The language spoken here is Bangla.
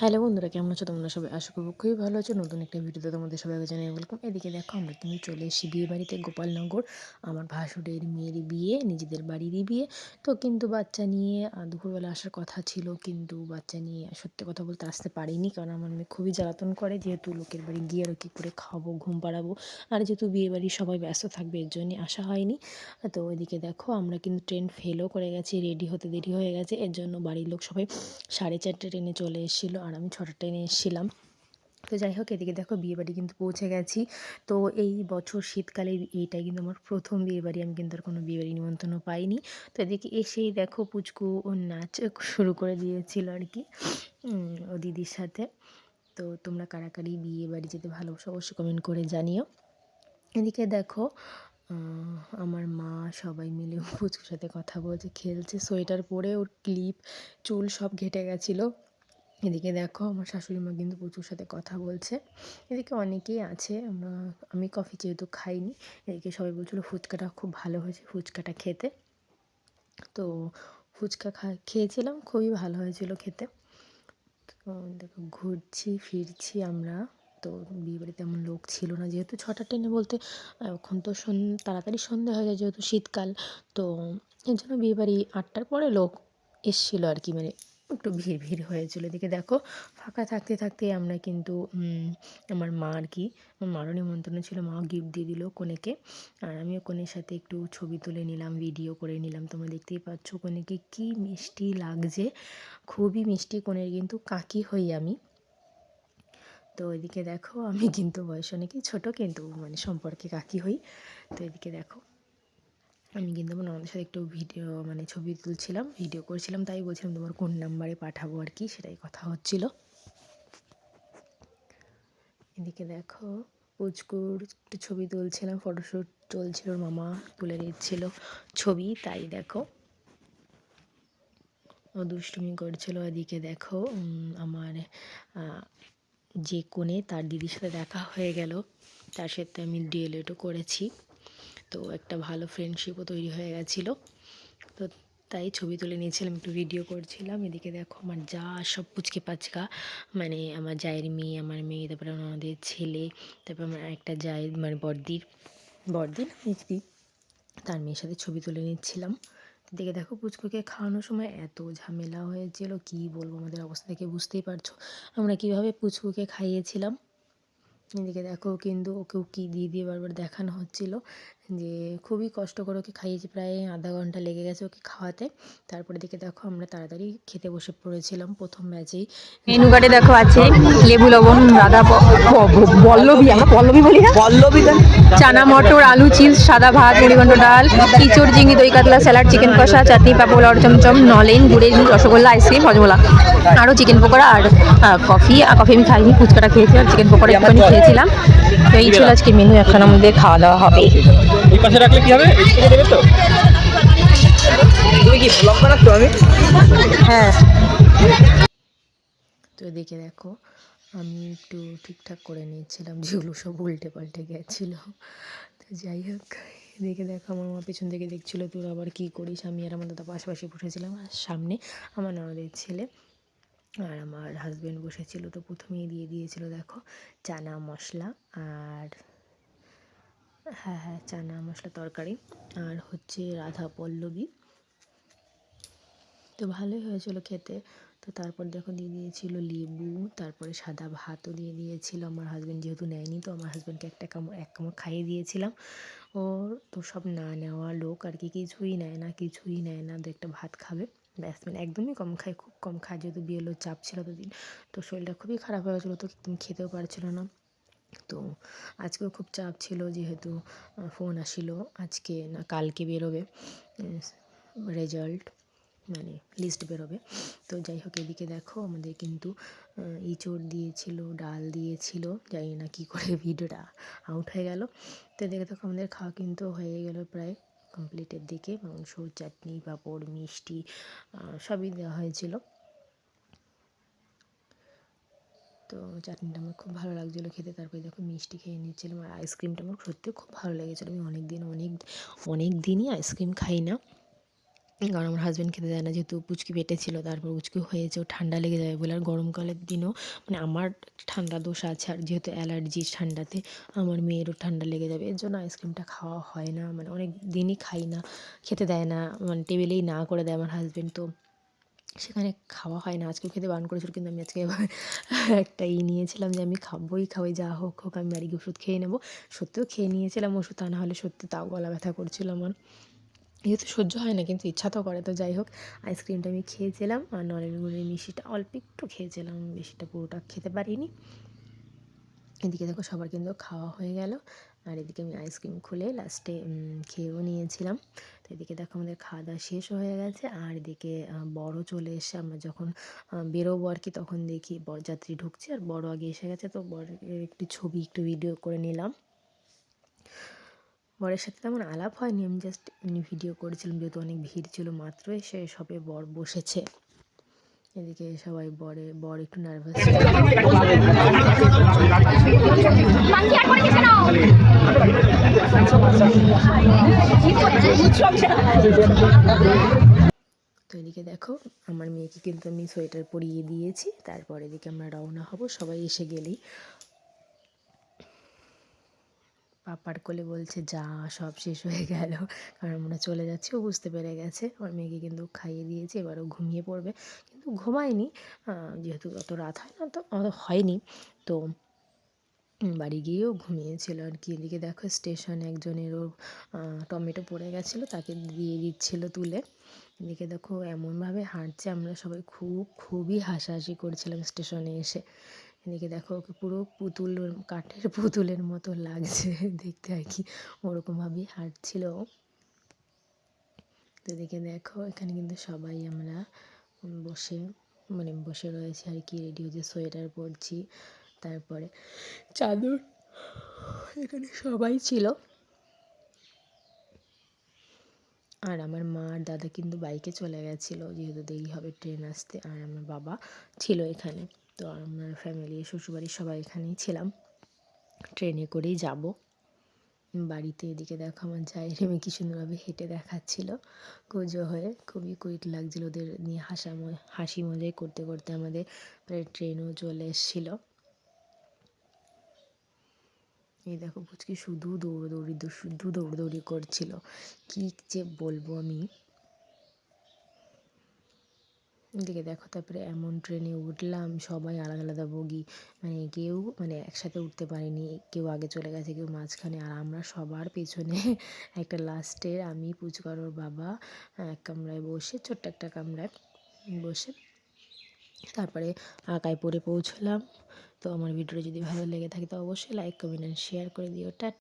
হ্যালো বন্ধুরা, কেমন আছো তোমরা সবাই? আশা করবো খুবই ভালো আছো। নতুন একটা ভিডিওতে তোমাদের সবাইকে জানিয়ে ওয়েলকাম। এদিকে দেখো, আমরা কিন্তু চলে এসেছি বিয়ে বাড়িতে, গোপালনগর। আমার ভাসুরের মেয়ের বিয়ে, নিজেদের বাড়িরই বিয়ে। তো কিন্তু বাচ্চা নিয়ে দুপুরবেলা আসার কথা ছিল, কিন্তু বাচ্চা নিয়ে সত্যি কথা বলতে আসতে পারিনি, কারণ আমার মেয়ে খুবই জ্বালাতন করে। যেহেতু লোকের বাড়ি গিয়ে আরও কী করে খাওয়াবো, ঘুম পাড়াবো, আর যেহেতু বিয়ে বাড়ি সবাই ব্যস্ত থাকবে, এর জন্যই আসা হয়নি। তো এদিকে দেখো, আমরা কিন্তু ট্রেন ফেলও করে গেছি, রেডি হতে দেরি হয়ে গেছে, এর জন্য বাড়ির লোক সবাই 4:30 ট্রেনে চলে এসেছিলো, আর আমি 6টার ট্রেনে এসেছিলাম। তো যাই হোক, এদিকে দেখো বিয়েবাড়ি কিন্তু পৌঁছে গেছি। তো এই বছর শীতকালে এইটাই কিন্তু আমার প্রথম বিয়েবাড়ি, আমি কিন্তু আর কোনো বিয়েবাড়ি নিমন্ত্রণও পাইনি। তো এদিকে এসেই দেখো পুচকু ও নাচ শুরু করে দিয়েছিল আর কি, ও দিদির সাথে। তো তোমরা কারাকারি বিয়ে বাড়ি যেতে ভালোবাসো অবশ্যই কমেন্ট করে জানিও। এদিকে দেখো, আমার মা সবাই মিলে পুচকুর সাথে কথা বলছে, খেলছে, সোয়েটার পরে ওর ক্লিপ চুল সব ঘেঁটে গেছিলো। এদিকে দেখো, আমার শাশুড়ি মা কিন্তু পুচকুর সাথে কথা বলছে। এদিকে অনেকেই আছে, আমি কফি যেহেতু খাইনি, এদিকে সবাই বলছিলো ফুচকাটা খুব ভালো হয়েছে, ফুচকাটা খেতে। তো ফুচকা খেয়েছিলাম, খুবই ভালো হয়েছিল খেতে। তো দেখো, ঘুরছি ফিরছি আমরা। তো বিয়েবাড়িতে তেমন লোক ছিল না, যেহেতু 6টার ট্রেনে বলতে এখন তো তাড়াতাড়ি সন্ধ্যা হয়ে যায়, যেহেতু শীতকাল। তো এর জন্য বিয়েবাড়ি 8টার পরে লোক এসেছিলো আর কি, মানে একটু ভিড় ভিড় হয়েছিল। এদিকে দেখো, ফাঁকা থাকতে থাকতে আমরা কিন্তু আমার মা আর কি, আমার মারও নিমন্ত্রণ ছিল, মাও গিফট দিয়ে দিল কনেকে, আর আমিও কনের সাথে একটু ছবি তুলে নিলাম, ভিডিও করে নিলাম। তোমরা দেখতেই পাচ্ছ কনেকে কি মিষ্টি লাগছে, খুবই মিষ্টি। কনের কিন্তু কাকি হই আমি। তো এদিকে দেখো, আমি কিন্তু বয়স অনেকই ছোটো, কিন্তু মানে সম্পর্কে কাকি হই। তো এদিকে দেখো, আমি কিন্তু আমার ননদের সাথে একটু ভিডিও মানে ছবি তুলছিলাম, ভিডিও করছিলাম, তাই বলছিলাম তোমার কোন নাম্বারে পাঠাবো আর কি, সেটাই কথা হচ্ছিল। এদিকে দেখো, পুচকুর একটু ছবি তুলছিলাম, ফটোশ্যুট চলছিল, ওর মামা তুলে দিচ্ছিল ছবি, তাই দেখো ও দুষ্টুমি করছিল। এদিকে দেখো, আমার যে কোণে তার দিদির সাথে দেখা হয়ে গেল, তার সাথে আমি ডিএলএডও করেছি। তো একটা ভালো ফ্রেন্ডশিপও তৈরি হয়ে গেছিলো। তো তাই ছবি তুলে নিয়েছিলাম, একটু ভিডিও করছিলাম। এদিকে দেখো, আমার যা সব পুচকে পাচকা, মানে আমার জায়ের মেয়ে, আমার মেয়ে, তারপরে আমাদের ছেলে, তারপর আমার একটা জায়ের মানে বড়দির না মেজদি, তার মেয়ের সাথে ছবি তুলে নিচ্ছিলাম। এদিকে দেখো, পুচকুকে খাওয়ানোর সময় এত ঝামেলা হয়েছিল, কি বলবো, আমাদের অবস্থা দেখে বুঝতেই পারছো আমরা কীভাবে পুচকুকে খাইয়েছিলাম। এদিকে দেখো, কিন্তু ওকেও কী দিয়ে দিয়ে বারবার দেখানো হচ্ছিলো, যে খুবই কষ্ট করে ওকে খাইয়েছি, প্রায় আধা ঘন্টা লেগে গেছে ওকে খাওয়াতে। তারপরে দিকে দেখো, আমরা তাড়াতাড়ি খেতে বসে পড়েছিলাম প্রথম ব্যাচেই। মেনু কার্ডে দেখো আছে লেবু লবণ পল্লবী, আমরা পল্লবী বলি না, পল্লবী, চানা মটর আলু চিজ, সাদা ভাত, মুড়িঘণ্ট ডাল, ইঁচড় ঝিঙে দই কাতলা, স্যালাড, চিকেন কষা, চাটনি, পাঁপড়, আর চমচম, নলেন, গুড়ের রসগোল্লা, আইসক্রিম, হজমোলা, আরও চিকেন পকোড়া, আর কফি আমি খাইনি, ফুচকাটা খেয়েছি, আর চিকেন পকোড়া একটুখানি খেয়েছিলাম। তো এই ছিল আজকে মেনু, এখন আমাদের খাওয়া দাওয়া হবে। এই পাশে রাখলে কি হবে, এই দেবে তো। তুমি কি ব্লগ বানাচ্ছো? আমি হ্যাঁ। তো এদিকে দেখো, আমি একটু ঠিকঠাক করে নিয়েছিলাম, যেগুলো সব উল্টে পাল্টে গেছিলো। তো যাই হোক, এদিকে দেখো, আমার মা পেছন থেকে দেখছিলো, তোর আবার কী করিস। আমি আর আমার দাদা পাশাপাশি বসেছিলাম, আর সামনে আমার ননদের ছেলে আর আমার হাজব্যান্ড বসেছিল। তো প্রথমেই দিয়ে দিয়েছিল দেখো চানা মশলা, আর হ্যাঁ চানা মশলা তরকারি, আর হচ্ছে রাধা পল্লবী। তো ভালোই হয়েছিল খেতে। তো তারপর দেখো দিয়ে দিয়েছিল লেবু, তারপরে সাদা ভাতও দিয়ে দিয়েছিল। আমার হাজব্যান্ড যেহেতু নেয়নি, তো আমার হাজব্যান্ডকে এক কামড় খাইয়ে দিয়েছিলাম। ওর তো সব না নেওয়া লোক আর কি, কিছুই নেয় না, দু একটা ভাত খাবে ব্যাস, মানে একদমই কম খায়, খুব কম খায়, যেহেতু বিয়েলোর চাপ ছিল দুদিন। তো শরীরটা খুবই খারাপ হয়ে গেছিলো, তো একদম খেতেও পারছিল না। তো আজকেও খুব চাপ ছিল, যেহেতু ফোন আসিলো আজকে না কালকে বেরোবে রেজাল্ট, মানে লিস্ট বেরোবে। তো যাই হোক, এদিকে দেখো, আমাদের কিন্তু ইঁচড় দিয়েছিল, ডাল দিয়েছিল, জানি না কী করে ভিডিওটা আউট হয়ে গেল। তো এদিকে দেখো, আমাদের খাওয়া কিন্তু হয়ে গেল প্রায় কমপ্লিটের দিকে, মাংস, চাটনি, পাঁপড়, মিষ্টি সবই দেওয়া হয়েছিল। তো চাটনিটা আমার খুব ভালো লাগছিলো খেতে। তারপরে দেখো মিষ্টি খেয়ে নিচ্ছিলাম, আর আইসক্রিমটা আমার সত্যিই খুব ভালো লেগেছিলো। আমি অনেক দিনই আইসক্রিম খাই না, কারণ আমার হাজব্যান্ড খেতে দেয় না, যেহেতু পুচকি পেটে ছিল, তারপর পুচকি হয়েছে, ও ঠান্ডা লেগে যাবে বলে। আর গরমকালের দিনও মানে আমার ঠান্ডা দোষ আছে, আর যেহেতু অ্যালার্জি ঠান্ডাতে, আমার মেয়েরও ঠান্ডা লেগে যাবে, এর জন্য আইসক্রিমটা খাওয়া হয় না, মানে অনেক দিনই খাই না, খেতে দেয় না, মানে টেবিলেই না করে দেয় আমার হাজব্যান্ড, তো সেখানে খাওয়া হয় না। আজকেও খেতে বারণ করেছিল, কিন্তু আমি আজকে একটা নিয়েছিলাম যে আমি খাবোই খাবোই, যা হোক হোক আমি বাড়ি গিয়ে ওষুধ খেয়ে নেবো। সত্যিও খেয়ে নিয়েছিলাম ওষুধ, তা না হলে সত্যি তাও গলা ব্যথা করছিল আমার, যেহেতু সহ্য হয় না কিন্তু ইচ্ছা তো করে। তো যাই হোক, আইসক্রিমটা আমি খেয়েছিলাম, আর নলেন গুড়ের মিষ্টিটা অল্প একটু খেয়েছিলাম, বেশিটা পুরোটা খেতে পারিনি। এদিকে দেখো সবার কিন্তু খাওয়া হয়ে গেল, আর এদিকে আমি আইসক্রিম খুলে লাস্টে খেয়েও নিয়েছিলাম। তো এদিকে দেখো আমাদের খাওয়া দাওয়া শেষ হয়ে গেছে, আর এদিকে বড় চলে এসে আমরা যখন বেরোবো আর কি, তখন দেখি বরযাত্রী ঢুকছে, আর বড় আগে এসে গেছে, তো বরের একটু ছবি একটু ভিডিও করে নিলাম। বরের সাথে তেমন আলাপ হয়নি, আমি জাস্ট এমনি ভিডিও করেছিলাম, যেহেতু অনেক ভিড় ছিল, মাত্র এসে সবে বর বসেছে। এদিকে সবাই বর একটু নার্ভাস তো এদিকে দেখো আমার মেয়েকে কিন্তু আমি সোয়েটার পরিয়ে দিয়েছি, তারপর এদিকে আমরা রওনা হব, সবাই এসে গেলেই পাপার কোলে বলছে যা সব শেষ হয়ে গেল, কারণ আমরা চলে যাচ্ছি, ও বুঝতে পেরে গেছে। আমার মেয়েকে কিন্তু খাইয়ে দিয়েছি, এবারও ঘুমিয়ে পড়বে, কিন্তু ঘুমায়নি, যেহেতু অত রাত হয় না, তো অত হয়নি, তো বাড়ি গিয়েও ঘুমিয়েছিল আর কি। এদিকে দেখো স্টেশনে একজনেরও টমেটো পড়ে গেছিলো, তাকে দিয়ে দিচ্ছিলো তুলে। এদিকে দেখো এমনভাবে হাঁটছে, আমরা সবাই খুবই হাসাহাসি করছিলাম স্টেশনে এসে। এদিকে দেখো ওকে পুরো কাঠের পুতুলের মতো লাগছে দেখতে আর কি, ওরকমভাবেই হাঁটছিল। তো এদিকে দেখো এখানে কিন্তু সবাই আমরা বসে রয়েছি আর কি, রেডি হচ্ছে, সোয়েটার পরছি, তারপরে চাদর, এখানে সবাই ছিল। আর আমার মা আর দাদা কিন্তু বাইকে চলে গেছিলো, যেহেতু দেরি হবে ট্রেন আসতে, আর আমার বাবা ছিল এখানে। তো আমার ফ্যামিলি শ্বশুরবাড়ির সবাই এখানেই ছিলাম, ট্রেনে করেই যাব বাড়িতে। এদিকে দেখো আমার জায়ের মেয়ে কি সুন্দরভাবে হেঁটে দেখাচ্ছিল কুঁজো হয়ে, খুবই কুইট লাগছিল, ওদের নিয়ে হাসি মজাই করতে করতে আমাদের প্রায় ট্রেনও চলে এসেছিলো। এই দেখো পুচকি শুধু দৌড়দৌড়ি করছিল, কি যে বলবো আমি। এদিকে দেখো তারপরে এমন ট্রেনে উঠলাম, সবাই আলাদা আলাদা বগি, মানে কেউ মানে একসাথে উঠতে পারেনি, কেউ আগে চলে গেছে, কেউ মাঝখানে, আর আমরা সবার পেছনে একটা লাস্টের আমি, পুচকার ওর বাবা এক কামরায় বসে, ছোট্ট একটা কামরায় বসে, তারপরে আঁকায় পড়ে পৌঁছলাম। তো আমার ভিডিওটা যদি ভালো লেগে থাকে তো অবশ্যই লাইক কমেন্ট অ্যান্ড শেয়ার করে দিও।